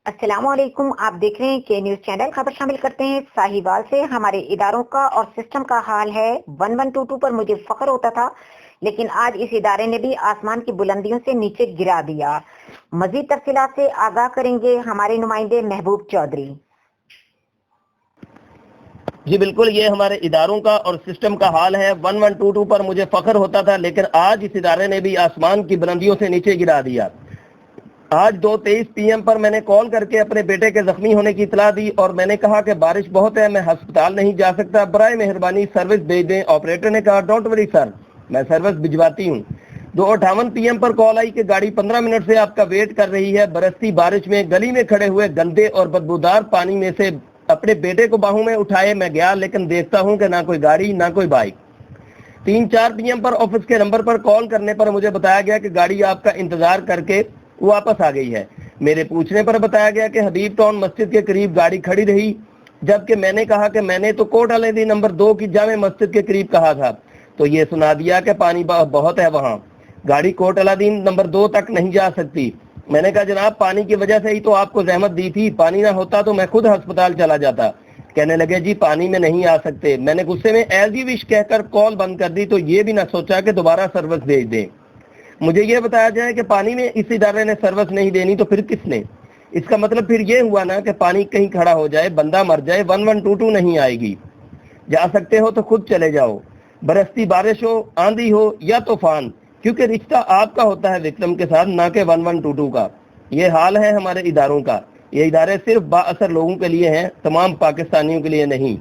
السلام علیکم، آپ دیکھ رہے ہیں کے نیوز چینل۔ خبر شامل کرتے ہیں ساہیوال سے۔ ہمارے اداروں کا اور سسٹم کا حال ہے 1122 پر مجھے فخر ہوتا تھا، لیکن آج اس ادارے نے بھی آسمان کی بلندیوں سے نیچے گرا دیا۔ مزید تفصیلات سے آگاہ کریں گے ہمارے نمائندے محبوب چودھری۔ جی بالکل، یہ ہمارے اداروں کا اور سسٹم کا حال ہے۔ 1122 پر مجھے فخر ہوتا تھا، لیکن آج اس ادارے نے بھی آسمان کی بلندیوں سے نیچے گرا دیا۔ آج 2:23 PM پر میں نے کال کر کے اپنے بیٹے کے زخمی ہونے کی اطلاع دی اور میں نے کہا کہ بارش بہت ہے، میں ہسپتال نہیں جا سکتا، برائے مہربانی سروس بھیج دیں۔ آپریٹر نے کہا ڈونٹ وری سر، میں سروس بھجواتی ہوں۔ 2:58 PM پر کال آئی کہ گاڑی 15 منٹ سے آپ کا ویٹ کر رہی ہے۔ برستی بارش میں گلی میں کھڑے ہوئے گندے اور بدبودار پانی میں سے اپنے بیٹے کو باہوں میں اٹھائے میں گیا، لیکن دیکھتا ہوں کہ نہ کوئی گاڑی نہ کوئی بائک۔ 3-4 PM پر آفس کے نمبر پر کال کرنے پر مجھے بتایا گیا کہ گاڑی آپ کا انتظار کر کے واپس آ گئی ہے۔ میرے پوچھنے پر بتایا گیا کہ حبیب ٹاؤن مسجد کے قریب گاڑی کھڑی رہی، جبکہ میں نے کہا کہ میں نے تو کوٹ علیدی نمبر 2 کی جامع مسجد کے قریب کہا تھا، تو یہ سنا دیا کہ پانی بہت ہے وہاں، گاڑی کوٹ علیدی نمبر 2 تک نہیں جا سکتی۔ میں نے کہا جناب پانی کی وجہ سے ہی تو آپ کو زحمت دی تھی، پانی نہ ہوتا تو میں خود ہسپتال چلا جاتا۔ کہنے لگے جی پانی میں نہیں آ سکتے۔ میں نے غصے میں ایز یو وش کہہ کر کال بند کر دی، تو یہ بھی نہ سوچا کہ دوبارہ سروس بھیج دیں۔ مجھے یہ بتایا جائے کہ پانی میں اس ادارے نے سروس نہیں دینی تو پھر کس نے؟ اس کا مطلب پھر یہ ہوا نا کہ پانی کہیں کھڑا ہو جائے، بندہ مر جائے، 1122 نہیں آئے گی۔ جا سکتے ہو تو خود چلے جاؤ، برستی بارش ہو، آندھی ہو یا طوفان، کیونکہ رشتہ آپ کا ہوتا ہے وکرم کے ساتھ، نہ کہ 1122 کا۔ یہ حال ہے ہمارے اداروں کا۔ یہ ادارے صرف با اثر لوگوں کے لیے ہیں، تمام پاکستانیوں کے لیے نہیں۔